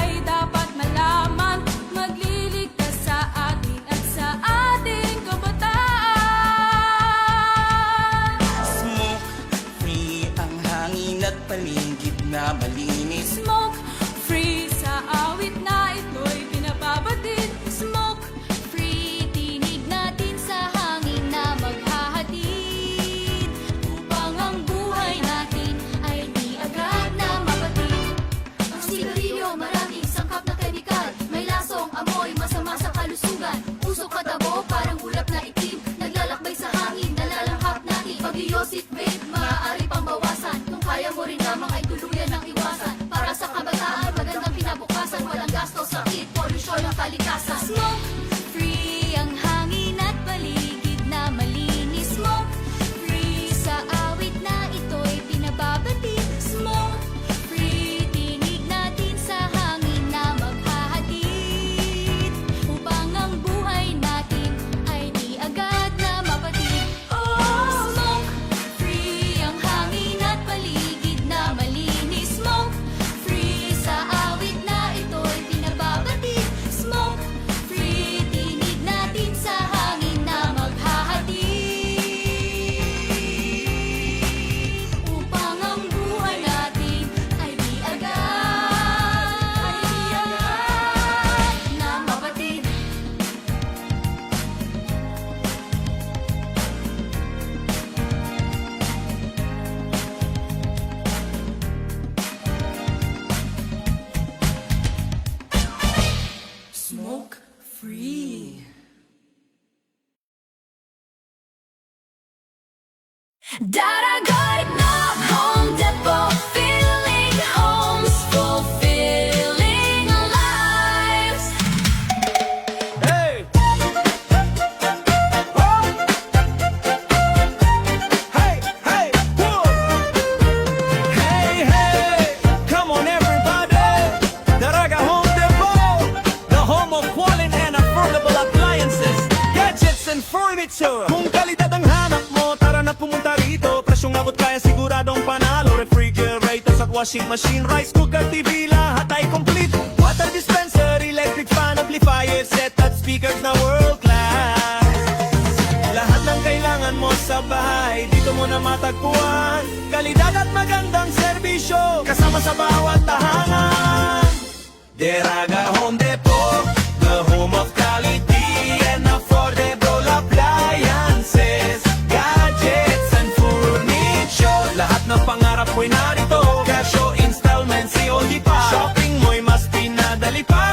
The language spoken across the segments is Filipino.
ay dapat malaman, magliligtas sa atin at sa ating kabataan. Smoke free ang hangin at paligid na malinis. Smoke free sa awit na ito'y pinababatid. Smoke free, tinig natin sa hangin na maghahatid, upang ang buhay natin ay di agad na mapatid. Ang sigarilyo, maraming sangkap na kemikal, may lasong amoy, masama sa kalusugan. Usok at tabo, parang ulap na itim, naglalakbay sa hangin, nalalanghap natin. Pag-iosif babe, maaari pang bawasan, kung kaya mo rin lamang ay tuluyan ng iwasan. Para sa kabataan, magandang kinabukasan, walang gasto, sakit, polusyon ang kalikasan. Smoke free ang hangin at paligid na malinis. Smoke free sa awit na ito'y pinababatid. Smoke free, tinig natin sa hangin na maghahatid, upang ang buhay natin ay di agad na mapatid. Smoke free ang hangin at paligid na malinis. Smoke free sa awit na ito'y pinababatid. Smoke free, tinig natin sa hangin na maghahatid, upang ang buhay natin ay di agad na mapatid. Smoke free. Daragoy na Home Depot, filling homes, fulfilling lives. Hey! Oh! Hey, hey, whoa! Hey, hey! Come on, everybody! Daraga Home Depot, the home of quality and affordable appliances, gadgets and furniture. Kung kalidad ang hanap mo, tara na pumunta rito. Presyong abot kaya siguradong panalo. Refrigerators at washing machine, rice cooker, TV, lahat ay complete. Water dispenser, electric fan, amplifier, set at speakers na world class. Lahat ng kailangan mo sa bahay, dito mo na matagpuan. Kalidad at magandang serbisyo, kasama sa bawat tahanan. Deraga Home Depot, the home of quality and affordable appliances, gadgets and furniture. Lahat ng pangarap mo'y narito, cash o installment, COD pa. Shopping mo'y mas pinadali pa.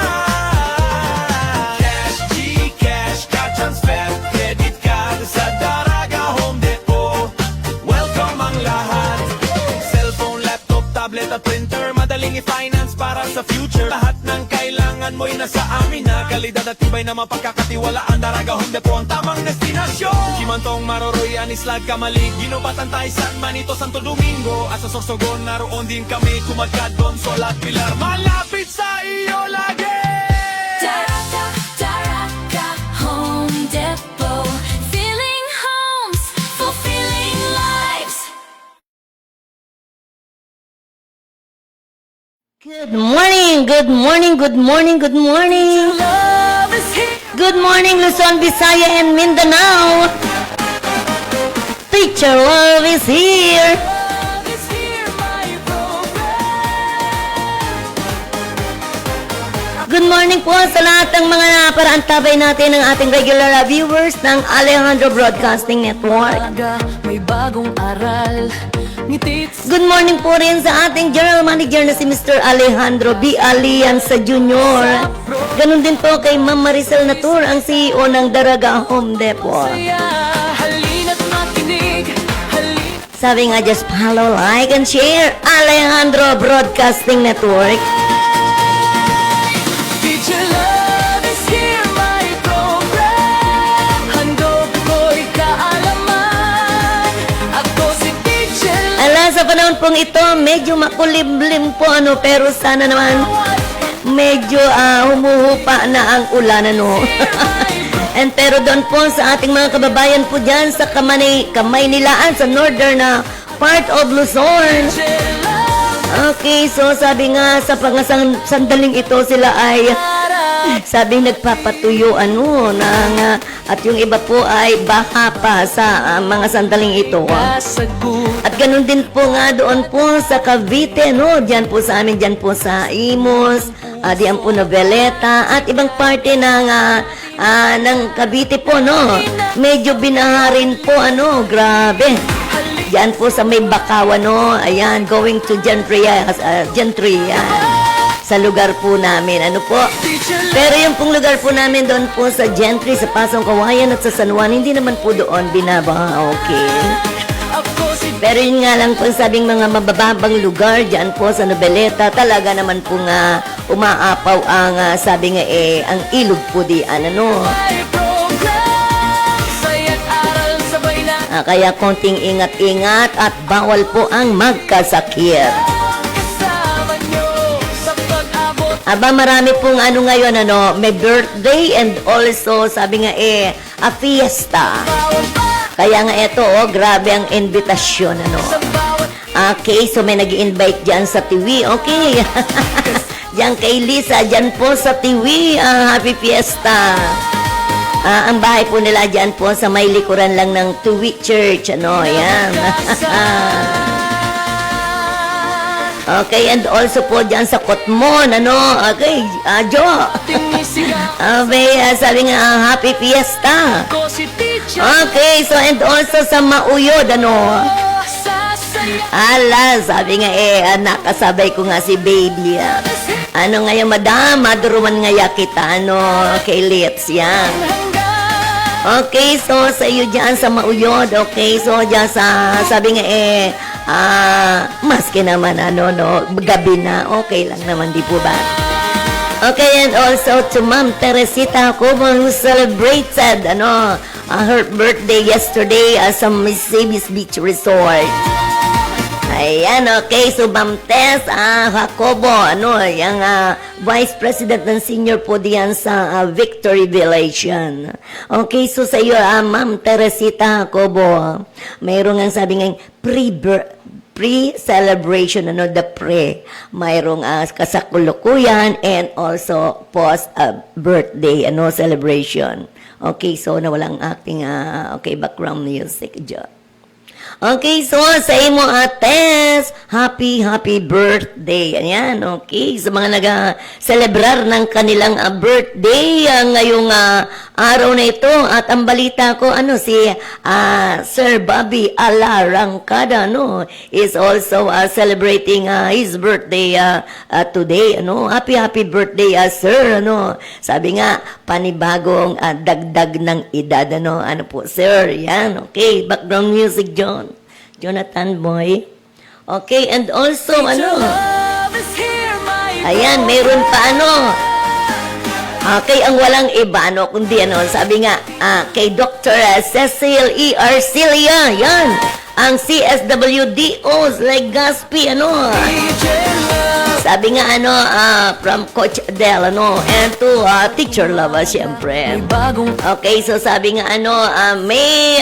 Cash, Gcash, cash transfer, credit card sa Daraga Home Depot. Welcome ang lahat. Cellphone, laptop, tablet at printer, madaling i-finance para sa future. Lahat ng kailangan mo'y nasa amin na. Kalidad at tibay na mapagkakatiwalaan. Daraga Home Depot ang tamang destinasyon. Kimantong Maroroyan, Islag, Kamalig, Ginobatan, San Manito, Santo Domingo. At sa Sorsogon, naroon din kami. Kumadkad, Consol at Pilar, malapit sa iyo lagi. Daraga Home Depot, filling homes, fulfilling lives. Good morning, good morning, good morning, good morning. Love is here. Good morning, Luzon, Visaya, and Mindanao. Teacher Love is here. Love is here, my program. Good morning po sa lahat ng mga naparaantabay natin ng ating regular viewers ng Alejandro Broadcasting Network. May bagong aral. Good morning po rin sa ating General Manager na si Mr. Alejandro B. Alianza Jr. Ganun din po kay Ma'am Maricel Natur, ang CEO ng Daraga Home Depot. Halina't makinig. Sabi nga, just follow, like, and share Alejandro Broadcasting Network. Teacher Love is here, my program. Handog ko'y kaalaman. Ako si Teacher Ala, sa panahon pong ito, medyo makulimlim po, pero sana naman medyo humuhupa na ang ulan, And pero doon po sa ating mga kababayan po dyan sa Kamaynilaan, sa northern part of Luzon. Love Okay, so sabi nga sa sandaling ito sila ay sabi nagpapatuyo ano ng at yung iba po ay baha pa sa mga sandaling ito. At ganun din po nga doon po sa Cavite, no? Diyan po sa amin, diyan po sa Imus, diyan po na Veleta at ibang parte ng Cavite po, no? Medyo binaha rin po, ano, grabe. Diyan po sa may Bakawan, no? Ayan, going to Gentry, sa lugar po namin, ano po. Pero yung pong lugar po namin doon po sa Gentry, sa Pasong Kawayan at sa San Juan, hindi naman po doon binabaha, okay? Pero yun nga lang po sabing mga mabababang lugar dyan po sa Noveleta, talaga naman po nga umaapaw ang sabi nga ang ilog po diyan, ano. Kaya konting ingat-ingat at bawal po ang magkasakit. Aba, marami pong ano ngayon, ano, may birthday and also sabi nga a fiesta. Kaya nga ito, grabe ang invitasyon, ano. Okay, so may nag-invite dyan sa Tiwi, okay. Diyan kay Lisa, dyan po sa Tiwi, happy fiesta. Ang bahay po nila dyan po sa may likuran lang ng Tiwi Church, ano, yan. Okay, and also po dyan sa Kotmon, ano, okay, Jo. May sabi nga, happy fiesta. Okay, so and also sa Mauyod, ano. Ala, sabi nga nakasabay ko nga si baby. Ano ngayon, madam, maduruman nga kita, ano, kay Litz, yan. Okay, so sa iyo dyan sa Mauyod, okay, so dyan sa, sabi nga maski naman, ano, no, gabi na, okay lang naman, di po ba? Okay, and also to Ma'am Teresita Cubo who celebrated, ano, her birthday yesterday sa Mississippi Beach Resort. Ayan, okay, so Ma'am Tess Jacobo, ano, yung Vice President ng Senior po diyan sa Victory Village yan. Okay, so sa iyo, Ma'am Teresita Jacobo, mayroong ang sabi nga pre-celebration, ano, the pre. Mayroong kasakulukuyan and also post-birthday, ano, celebration. Okay, so nawalang acting, okay, background music dyan. Okay, so sa imo ates, happy birthday. Ayan, okay. Sa mga nag-celebrar ng kanilang birthday ngayong araw na ito. At ang balita ko, ano, si Sir Bobby Alarangkada, no, is also celebrating his birthday today. Ano, happy birthday, sir. Ano, sabi nga, panibagong dagdag ng edad. Ano po, sir. Yan, okay. Background music, Jonathan Boy. Okay, and also, ano, ayan, mayroon pa, ano, okay, ang walang iba, ano, kundi, ano, sabi nga, kay Dr. Cecil E. Arcilia, yan, ang CSWDO's Legazpi, ano, sabi nga, ano, from Coach Adele, ano, and to Teacher Lava, syempre. Okay, so sabi nga, ano, may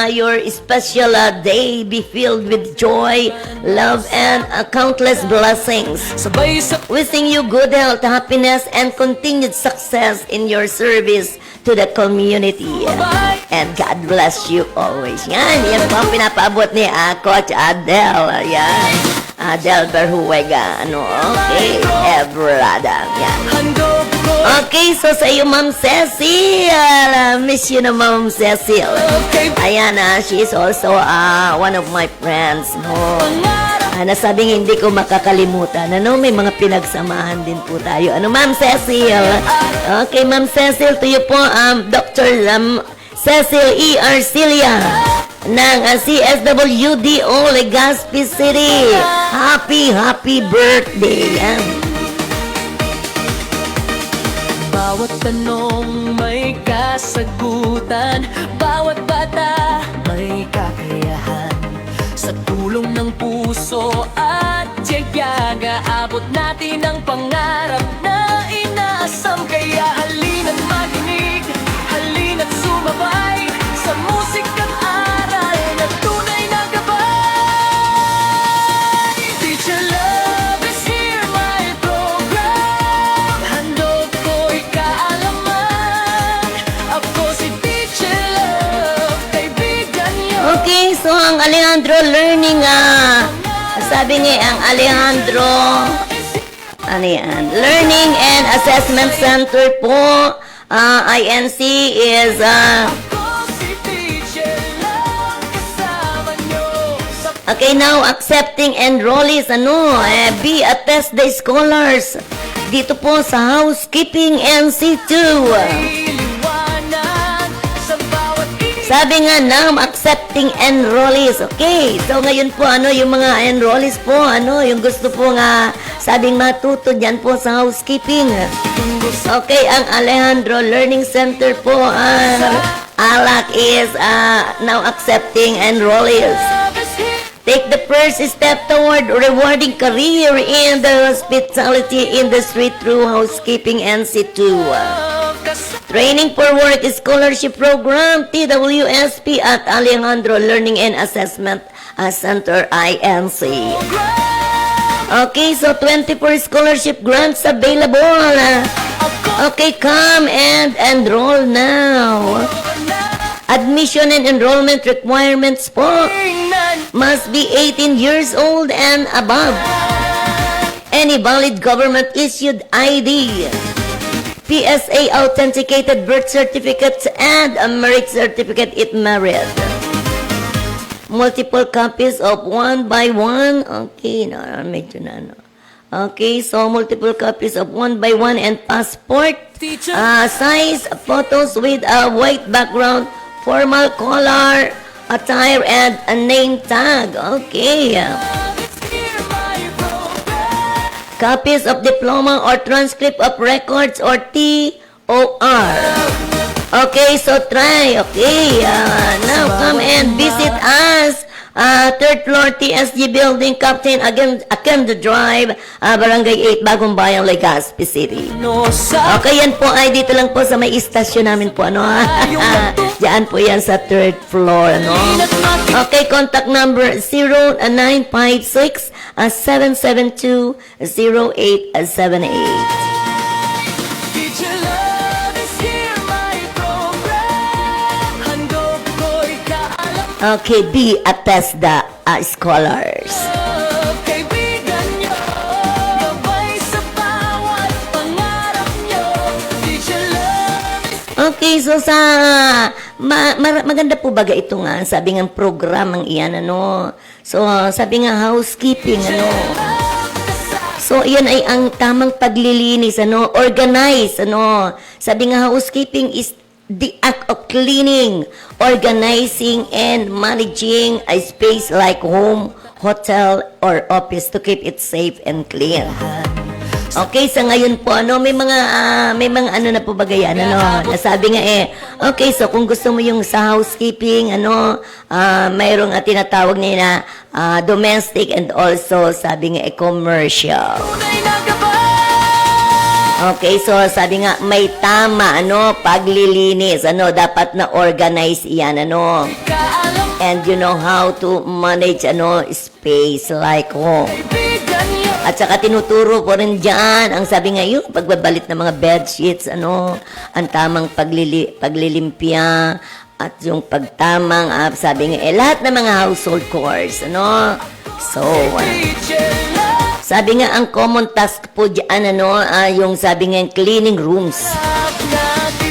your special day be filled with joy, love, and countless blessings. Wishing you good health, happiness, and continued success in your service to the community. And God bless you always. Yan po ang pinapaabot ni Coach Adele. Yan. Adele Berhuega, ano, okay, Ebrada, yan. Okay, so sa iyo, Ma'am Cecil, miss you na, Ma'am Cecil. Ayan, she is also one of my friends, no. Nasabing hindi ko makakalimutan, ano, may mga pinagsamahan din po tayo. Ano, Ma'am Cecil? Okay, Ma'am Cecil, to you po, Dr. Cecil E. Arcilia ng CSWDO Legazpi City. Happy birthday. Yan. Bawat tanong may kasagutan, bawat bata may kakayahan. Sa tulong ng puso at tiyaga, abot natin ang pangarap na inaasam. Kaya halina't makinig, halina't sumabay sa musika't aral na tunay na gabay. Teacher Love. so ang Alejandro Learning, sabi nga ang Alejandro, ano yan? Learning and Assessment Center po, INC is, okay, now accepting enrollees, be a test the scholars dito po sa Housekeeping NC2. Sabi nga now accepting enrollees. Okay, so ngayon po yung mga enrollees po, yung gusto po nga sabing matuto diyan po sa housekeeping. Okay, ang Alejandro Learning Center po, ALAC is now accepting enrollees. Take the first step toward rewarding career in the hospitality industry through Housekeeping NC2. Training for Work Scholarship Program, TWSP at Alejandro Learning and Assessment Center, INC. Okay, so 24 scholarship grants available. Okay, come and enroll now. Admission and enrollment requirements po. Must be 18 years old and above. Any valid government-issued ID. PSA authenticated birth certificate and a marriage certificate if married. Multiple copies of 1 by 1. Okay, medyo na. Okay, so multiple copies of 1 by 1 and passport. Size photos with a white background, formal color, attire, and a name tag. Okay. Copies of diploma or transcript of records or TOR. Okay, so try. Okay, now come and visit us. Third floor TSG Building, Captain Akenda Drive, Barangay 8, Bagong Bayang, Legazpi City. Okay, yan po ay dito lang po sa may istasyon namin po, Diyan po yan sa third floor, Okay, contact number 0956 772 0878. Okay, be a test the scholars. Okay, so sa maganda po baga ito nga, sabi nga programang iyan, So, sabi nga housekeeping, So, iyan ay ang tamang paglilinis, organize, Sabi nga housekeeping is the act of cleaning, organizing, and managing a space like home, hotel, or office to keep it safe and clean. Okay, sa ngayon po, may mga na po bagayan, nasabi nga okay, so kung gusto mo yung sa housekeeping, mayroong tinatawag nila domestic and also, sabi nga, commercial. Okay, so sabi nga, may tama, paglilinis, dapat na organize iyan, and you know how to manage, space like home. At saka tinuturo po rin dyan, ang sabi nga yung pagbabalit ng mga bed sheets, ang tamang paglilimpia, at yung pagtamang, sabi nga, lahat ng mga household chores, So, sabi nga, ang common task po dyan, yung sabi nga, cleaning rooms.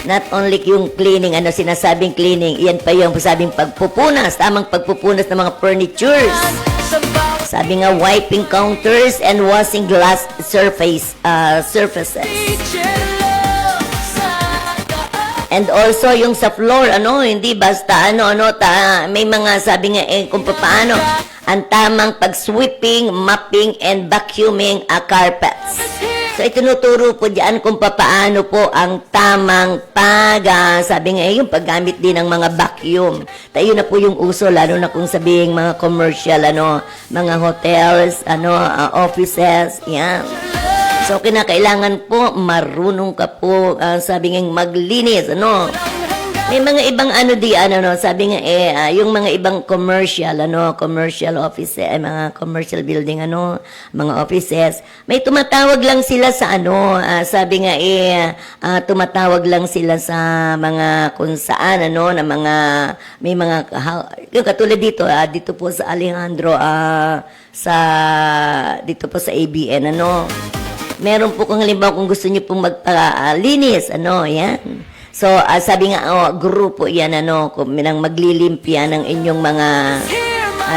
Not only yung cleaning, sinasabing cleaning, iyan pa yung sabing pagpupunas, tamang pagpupunas ng mga furnitures. Sabi nga, wiping counters and washing glass surfaces. And also, yung sa floor, hindi basta, may mga, sabi nga, kung paano, ang tamang pag-sweeping, mopping, and vacuuming carpets. So, itinuturo po dyan kung paano po ang tamang sabi nga, yung paggamit din ng mga vacuum. Tayo na po yung uso, lalo na kung sabing mga commercial, mga hotels, offices, yan. So, kinakailangan po, marunong ka po, sabi nga, maglinis, May mga ibang ano di ano no, sabi nga yung mga ibang commercial office, mga commercial building mga offices, may tumatawag lang sila sa sabi nga tumatawag lang sila sa mga kung saan na mga may mga yung katulad dito dito po sa Alejandro sa dito po sa ABN meron po kung halimbawa kung gusto niyo pong magpalinis yan. So, sabi nga, grupo yan, kung minang maglilimpya ng inyong mga,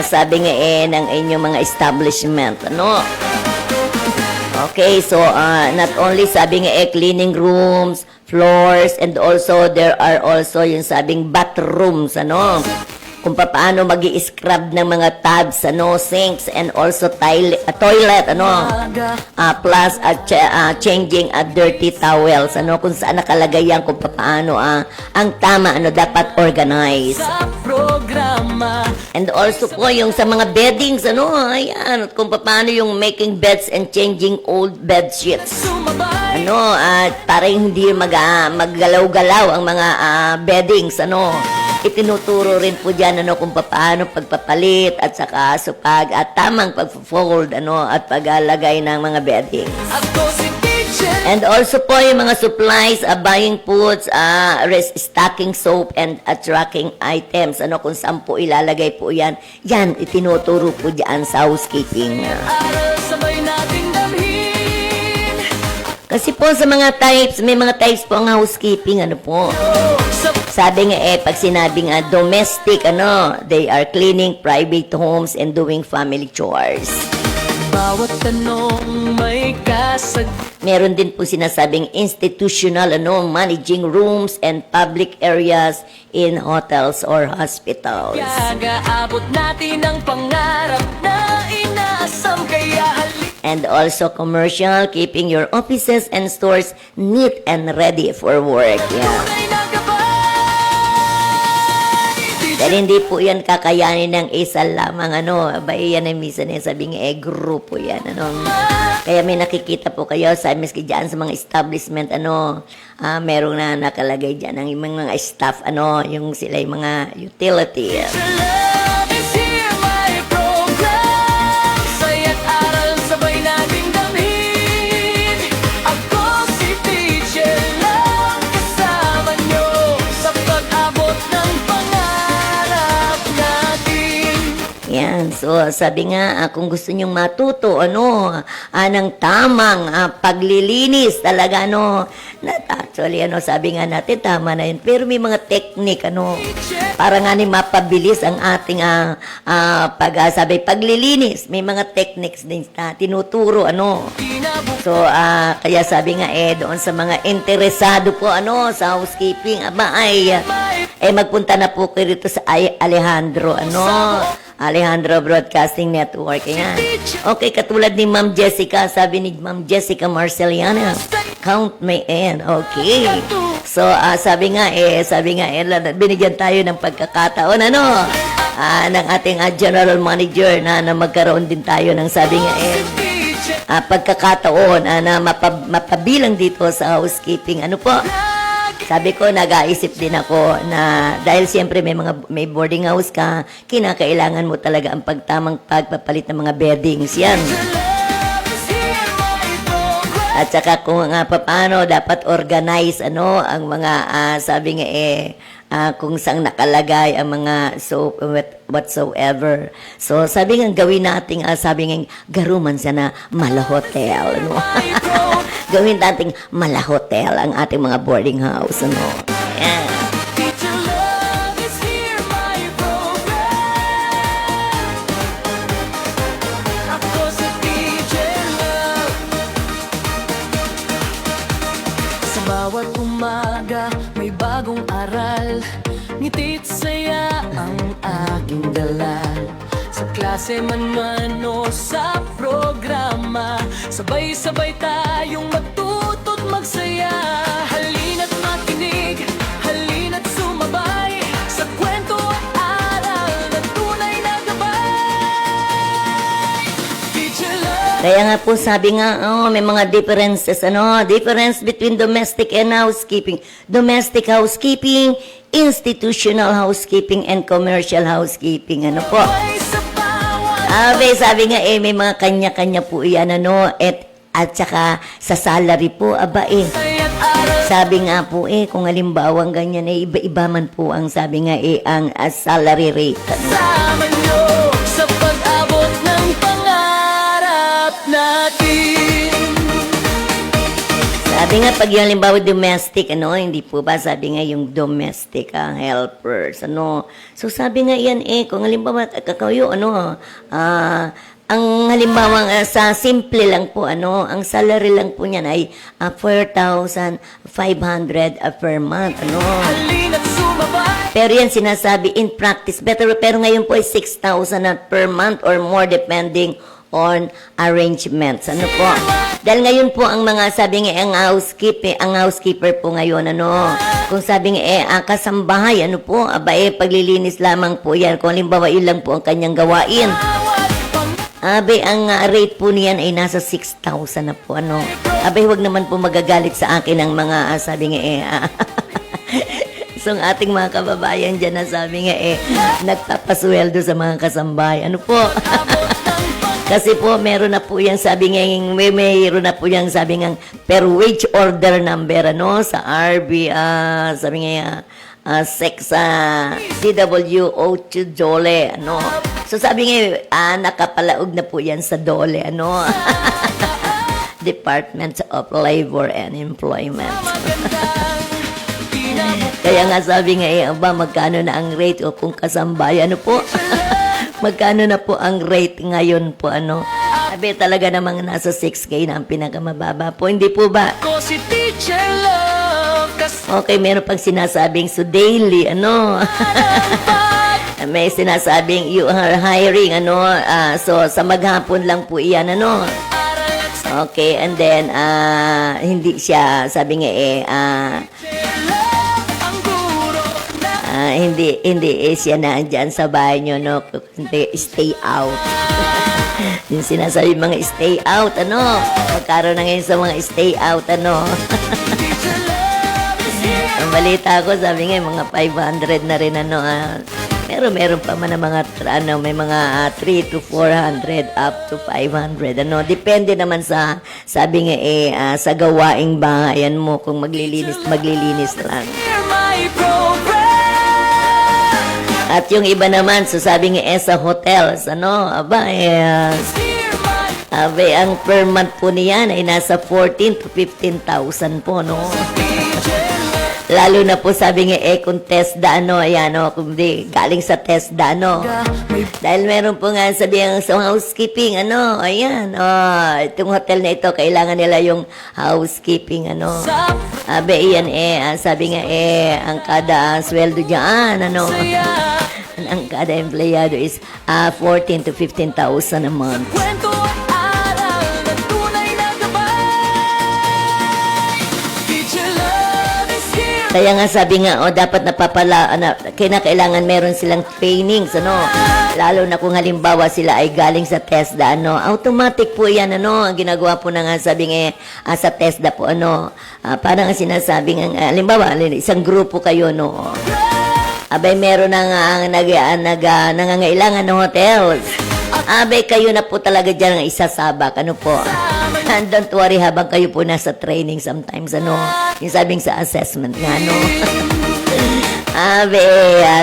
sabi nga ng inyong mga establishment, Okay, so, not only, sabi nga cleaning rooms, floors, and also, there are also yung sabing bathrooms, kung paano mag-i-scrub ng mga tubs, sinks, and also toilet, plus changing dirty towels, kung saan nakalagay yan, kung paano ang tama, dapat organized. Sa programa And also po, yung sa mga beddings, ayan, kung paano yung making beds and changing old bed sheets. sumabay Para hindi maggalaw-galaw ang mga beddings, itinuturo rin po dyan kung paano pagpapalit at saka at tamang pag-fold at paglalagay ng mga beddings. Ako si teacher And also po yung mga supplies, buying foods, stocking soap and tracking items, kung saan po ilalagay po yan. Yan, itinuturo po dyan sa housekeeping. aral sabay nating damhin Kasi po sa mga types, may mga types po ang housekeeping, sa Sabi nga pag sinabing domestic, they are cleaning private homes and doing family chores. bawat tanong may kasag Meron din po sinasabing institutional, managing rooms and public areas in hotels or hospitals. Kagaabot natin ang pangarap na inaasam kaya halik And also commercial, keeping your offices and stores neat and ready for work. Yeah. tunay na gabay Dahil hindi po yan kakayanin ng isa lamang, abay yan ay minsan sabi nga, grupo yan, Kaya may nakikita po kayo sa miski dyan sa mga establishment, merong na nakalagay dyan ang mga staff, yung sila yung mga utility. Love is here, my program saya't aral sabay nating damhin ako si teacher lang kasama nyo sa pag-abot ng pangarap natin Yan, so sabi nga, kung gusto nyong matuto, ng tamang paglilinis talaga, actually, sabi nga natin, tama na yun. Pero may mga technique, para nga mapabilis ang ating, paglilinis. May mga techniques din na tinuturo, Tinabuk So, kaya sabi nga, doon sa mga interesado po, sa housekeeping, magpunta na po kayo rito sa Alejandro, Alejandro Broadcasting Network. Yan. Okay, katulad ni Ma'am Jessica, sabi ni Ma'am Jessica Marceliana, count me in. Okay. So, sabi nga, binigyan tayo ng pagkakataon, ng ating General Manager na magkaroon din tayo ng sabi nga, teacher pagkakataon na mapabilang dito sa housekeeping. Sabi ko, nag-aisip din ako na dahil siyempre may boarding house ka, kinakailangan mo talaga ang pagtamang pagpapalit ng mga beddings. Yan. love is here, my program At saka kung paano dapat organize ang mga sabi nga kung saan nakalagay ang mga soap whatsoever. So sabi nga gawin nating sabi nga garuman sa na malahotel. Gawin nating malahotel ang ating mga boarding house. Yan. Teacher love is here, my program ako si teacher love sa bawat umaga may bagong aral ngiti't saya ang aking dala sa klase man o sa programa sabay-sabay tayong matuto't magsaya halina't makinig halina't sumabay sa kwento at aral na tunay na gabay teacher love Kaya nga po sabi nga, may mga differences, difference between domestic and housekeeping. Domestic housekeeping, institutional housekeeping, and commercial housekeeping. Ano po? Ay sa bawat Sabi nga may mga kanya-kanya po yan, at saka sa salary po, kaya't aral sabi nga po kung halimbawa ganyan, iba-iba man po ang sabi nga ang salary rate. Sama nyo sa pag-abot ng pangarap natin. Sabi nga pag yung halimbawa domestic, hindi po ba sabi nga yung domestic helpers, So sabi nga yan kung halimbawa kayo, ang halimbawa sa simple lang po, ang salary lang po niyan ay 4,500 per month, Halina't sumabay. Pero yan sinasabi in practice, pero ngayon po ay 6,000 per month or more depending on arrangements. Po? Dahil ngayon po ang mga sabi nga ang housekeeper po ngayon, kung sabi nga ang kasambahay, paglilinis lamang po yan. Kung halimbawa yun lang po ang kanyang gawain. Ang rate po niyan ay nasa 6,000 na po, wag naman po magagalit sa akin ang mga sabi nga So, ang ating mga kababayan dyan na sabi nga nagpapasweldo sa mga kasambahay. Po? Kasi po, meron na po yan, sabi nga, mayroon na po yan, sabi nga, per wage order number, sa RB, sabi nga, CWO to Dole, So, sabi nga, nakapalaog na po yan sa Dole, Department of Labor and Employment. Kaya nga sabi nga, magkano na ang rate o kung kasambay, po? Magkano na po ang rate ngayon po, Sabi talaga namang nasa 6K na ang pinakamababa po, hindi po ba? Ako si Teacher Love. Okay, meron pang sinasabing so daily, May sinasabing you are hiring, so sa maghapon lang po iyan, Okay, and then, hindi siya, sabi nga Ang guro na hindi siya nandyan sa bahay nyo, kundi stay out. Yung sinasabi mga stay out, magkaroon na ngayon sa mga stay out, Teacher Love is here. Ang balita ko, sabi nga, mga 500 na rin, Pero meron pa man ng mga, may mga 3 to 400 up to 500, Depende naman sa, sabi nga, sa gawaing bahayan mo, kung maglilinis lang. Hear my program. At yung iba naman, so sabi nga, sa hotels, Hear my ang per month po niyan ay nasa 14 to 15,000 po, teacher. Lalo na po sabi nga kung TESDA kundi galing sa TESDA Dahil meron po nga sabi ang sa housekeeping itong hotel na ito kailangan nila yung housekeeping iyan sabi nga ang kada sweldo diyan Saya. ang kada empleyado is 14 to 15,000 a month. Kwento at aral na tunay na gabay. Teacher Love is here. Kaya nga sabi nga, dapat kailangan meron silang trainings, Lalo na kung halimbawa sila ay galing sa TESDA, Automatic po yan, Ang ginagawa po na nga, sabi nga, sa TESDA po, parang sinasabi nga, halimbawa, isang grupo kayo, meron na nga nangangailangan ng hotels. Kayo na po talaga dyan ang isasabak, po. And don't worry habang kayo po nasa training sometimes, yung sabing sa assessment nga,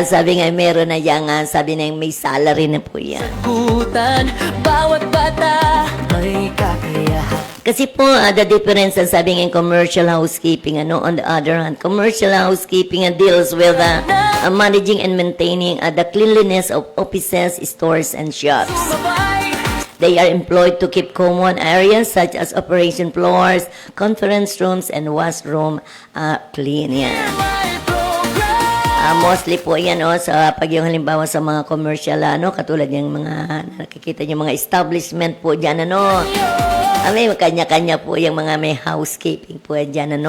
sabi nga meron na yan, sabi na may salary na po yan. Gutan, bawat bata may kakayahan. Kasi po, the difference ang sabi nga commercial housekeeping, on the other hand, commercial housekeeping deals with managing and maintaining the cleanliness of offices, stores, and shops. Sumabay. They are employed to keep common areas such as operation floors, conference rooms, and washroom clean. Yan. My program. Mostly po yan sa pag yung halimbawa sa mga commercial katulad yung mga nakikita yung mga establishment po diyan may kanya-kanya po yung mga may housekeeping po diyan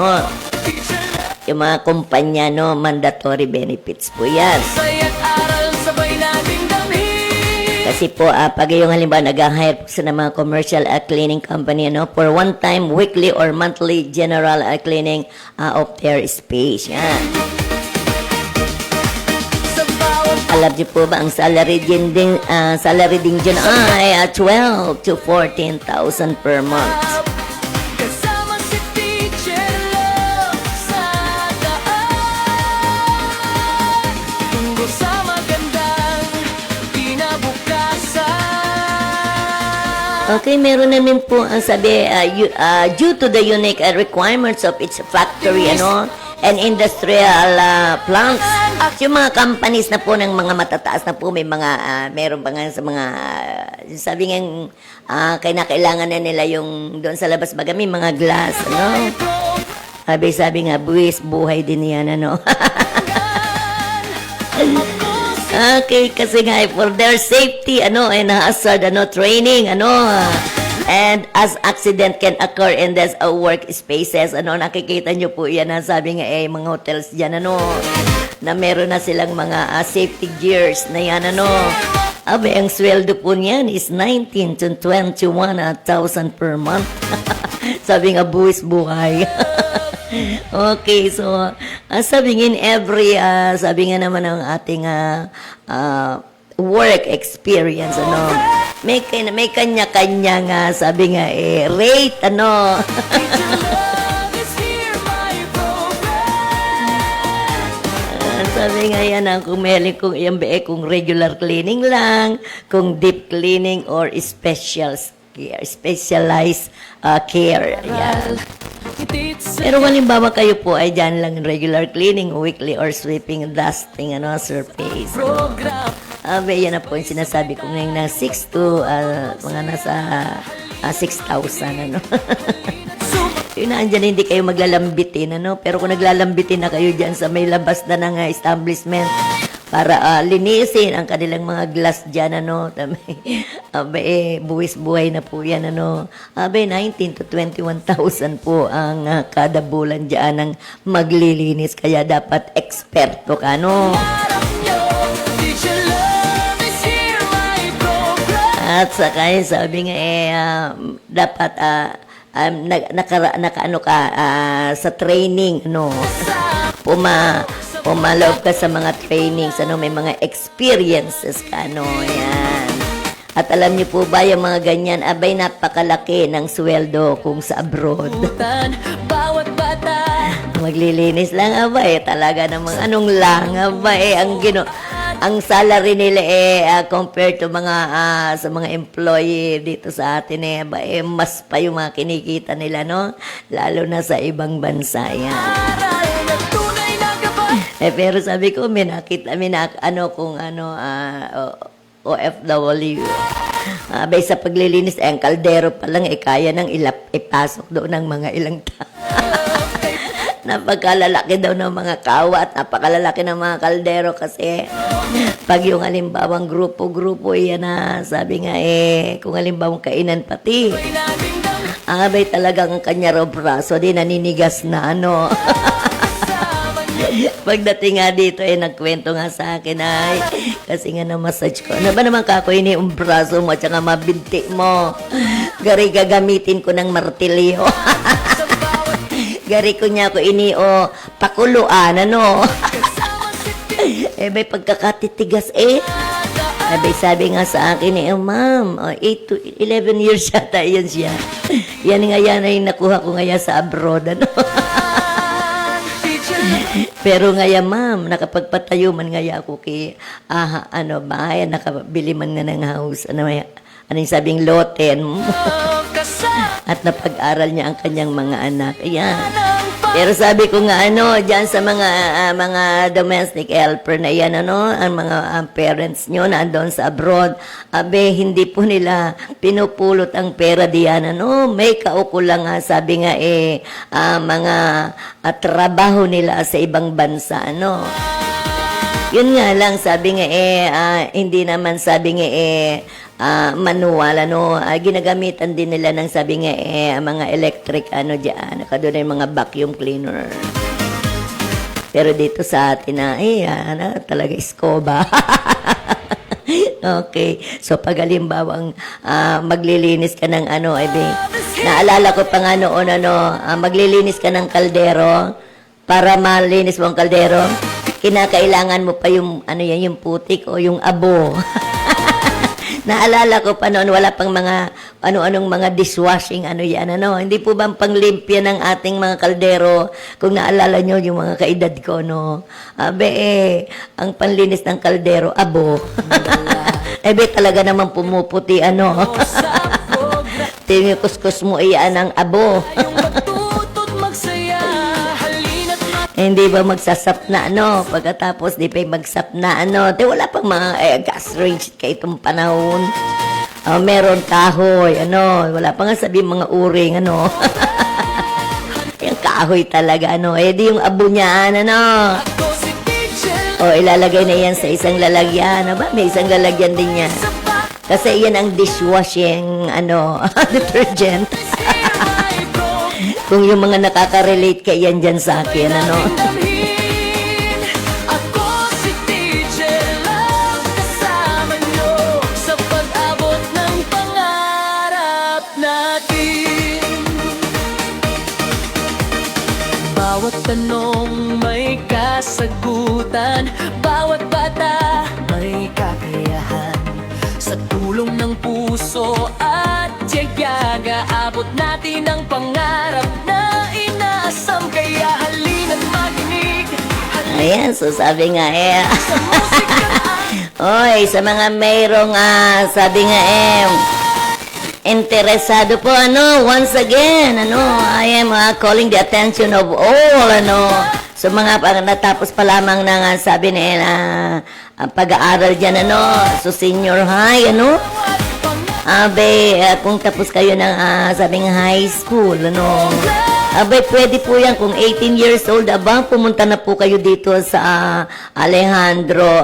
yung mga kumpanya mandatory benefits po yan. Saya't aral sabay nating damhin. Kasi po, pag yung halimbawa nag-hire po sa mga commercial cleaning company, ano, for one time, weekly or monthly general cleaning of their space. Yan. Sa bawat Alam niyo po ba, ang salary din dyan ay 12 to 14,000 per month. kasama si Teacher Love sa daan, tungo sa magandang kinabukasan. Okay, meron namin po ang sabi, due to the unique requirements of its factory, ano, and industrial plants. Yung mga companies na po ng mga matataas na po, may mga, meron pa nga sa mga, sabi nga, kailangan na nila yung doon sa labas baga, may mga glass, ano. Sabi nga, buwis, buhay din yan, ano. Okay, kasi nga, for their safety, ano, and hazard, ano, training, ano, and as accident can occur in this work spaces, ano, nakikita nyo po yan, sabi nga, mga hotels dyan, ano, na meron na silang mga safety gears na yan, ano. Abe, ang sweldo po niyan is 19 to 21,000 per month. Sabi nga, buwis buhay. Okay, so, sabi nga in every, sabi nga naman ang ating work experience, ano, may kanya-kanya nga, sabi nga, rate, ano. Love is here, my program. Sabi nga yan, kung yan ba, kung regular cleaning lang, kung deep cleaning or specialized care. Yan. Pero halimbawa kayo po ay dyan lang regular cleaning, weekly or sweeping, dusting, ano, surface. Program. Abe, yan na po yung sinasabi ko ngayon na 6 to mga nasa 6,000, ano. Yun na, andyan hindi kayo maglalambitin, ano. Pero kung naglalambitin na kayo dyan sa may labas na ng establishment para linisin ang kanilang mga glass dyan, ano. Abe, buwis buhay na po yan, ano. Abe, 19 to 21,000 po ang kada bulan dyan ang maglilinis. Kaya dapat eksperto ka, ano. Teacher Love is here, my program. At saka sabi nga dapat nakaano ka sa training, no. Pumaloob ka sa mga trainings, ano, may mga experiences ka, no. Yan. At alam niyo po ba yung mga ganyan, abay napakalaki ng sweldo kung sa abroad. Bawat bata. Maglilinis lang, abay, talaga namang anong lang, abay, ang salary nila compared to mga sa mga employee dito sa atin mas pa yung mga kinikita nila, no, lalo na sa ibang bansa yan. Aral na tunay na gabay. Pero sabi ko OFW, abay sa paglilinis ang kaldero pa lang kaya nang ipasok doon ng mga ilang tao. Napakalalaki daw ng mga kawat, napakalalaki ng mga kaldero kasi pag yung halimbawang grupo-grupo yan na, sabi nga kung halimbawang kainan pati, ang abay talagang ang kanya raw braso, di naninigas na, ano. Pagdating nga dito, nagkwento nga sa akin, kasi nga na-massage ko. Ano ba naman kako, yung braso mo at saka mabinti mo. Gari gagamitin ko ng martilyo. Gari ko niya ako pakuluan, ano. May pagkakatitigas, Abay, sabi nga sa akin, ma'am, 8 to 11 years yata yan siya. Yan nga yan ay nakuha ko ngayon sa abroad, ano. Pero ngayon, ma'am, nakapagpatayo man ngayon ako bahay, nakabili man nga ng house, anong sabing loten. At napag-aral niya ang kanyang mga anak. Ayan. Pero sabi ko nga, dyan sa mga domestic helper na yan, ang mga parents nyo na andon sa abroad, hindi po nila pinupulot ang pera diyan, may kaukulang nga, sabi nga, mga trabaho nila sa ibang bansa, Yun nga lang, sabi nga, hindi naman, sabi nga, manual, ginagamitan din nila ng, sabi nga, mga electric, dyan, doon yung mga vacuum cleaner. Pero dito sa atin talaga iskoba. Okay. So, pag halimbawang maglilinis ka ng ano, naalala ko pa nga noon, maglilinis ka ng kaldero, para malinis mo ang kaldero, kinakailangan mo pa yung, yung putik o yung abo. Naalala ko pa noon, wala pang mga ano-anong mga dishwashing, Hindi po ba panglimpya ng ating mga kaldero? Kung naalala nyo yung mga kaedad ko, no? Ang panlinis ng kaldero, abo. Talaga naman pumuputi, Tinikuskus mo iyan ang abo. Yung matuto't magsaya, halina't Hindi ba magsasapna, Pagkatapos, di pa magsapna, wala pang mga gas range ka itong panahon. Meron kahoy, Wala pa nga sabi mga uring, Yung kahoy talaga, di yung abo niyan, ako si teacher. Ilalagay na yan sa isang lalagyan, May isang lalagyan din yan. Kasi yan ang dishwashing, detergent. Kung yung mga nakaka-relate ka yan dyan sa akin, Damhin, ako si teacher lang kasama nyo sa pag-abot ng pangarap natin. Bawat tanong may kasagutan, bawat bata may kakayahan. Sa tulong ng puso at tiyaga, abot natin ang pangarap na inaasam. Kaya halina't makinig, Ayan, so sabi nga sa musika Oy, sa mga mayroong, sabi nga interesado po, once again, I am calling the attention of all, so mga natapos pa lamang ng, sabi ang pag-aaral dyan, so senior high, kung tapos kayo ng, sabi nga high school, pwede po yan, kung 18 years old, pumunta na po kayo dito sa Alejandro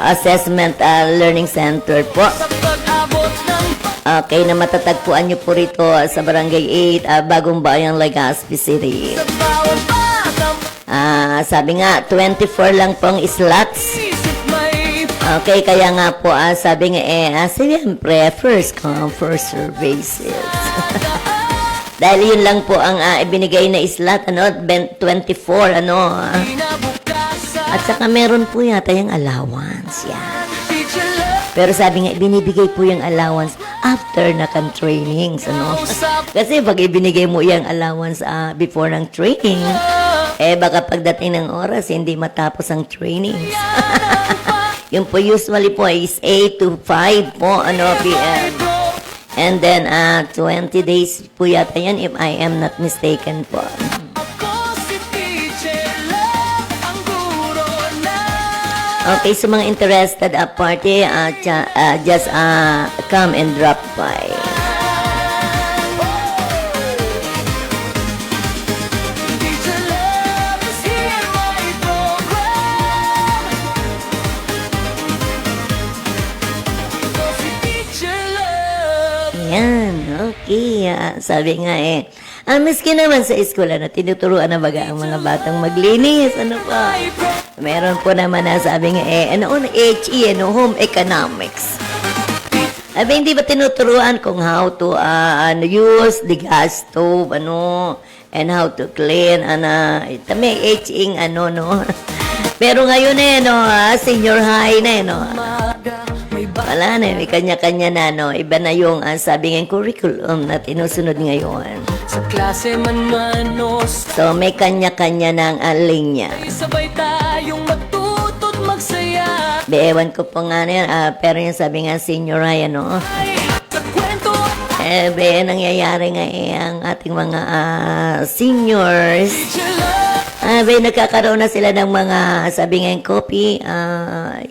Assessment Learning Center po. sa pag-abot ng Okay, na matatagpuan nyo po rito sa Barangay 8, Bagong Bayang, Legazpi City. bawat batang Sabi nga, 24 lang pong slots. isip may Okay, kaya nga po, sabi nga siyempre, first come, first serve basis. Dahil yun lang po ang ibinigay na slot, 24, pinabukasan. At saka meron po yata yung allowance, yan. Teacher love, Pero sabi nga, binibigay po yung allowance after na kan trainings, usap Kasi pag ibinigay mo yung allowance before ng training, baka pagdating ng oras, hindi matapos ang trainings. Yung po usually po is 8 to 5 po, PM. And then, 20 days po yata yan, if I am not mistaken po. ako si teacher love, ang guro na. Okay, so mga interested party, just come and drop by. Teacher love is here, my program. Ako si teacher love. Yan, okay. Sabi nga miski naman sa eskwela na tinuturuan na baga ang mga batang maglinis, pa. Meron po naman na sabi nga HE, home economics. Hindi ba tinuturuan kung how to use the gas stove, and how to clean, may HE, Pero ngayon senior high na, Maga, may Wala na, may kanya-kanya na, Iba na yung sabi ng curriculum na tinusunod ngayon. sa klase man manos. So, may kanya-kanya ng linya. Sabay tayong matuto't magsaya. Ewan ko po nga na yan, pero yung sabi nga senior high, Ay, sa kwento nangyayari nga ang ating mga seniors. teacher love. Nagkakaroon na sila ng mga, sabi nga yung coffee,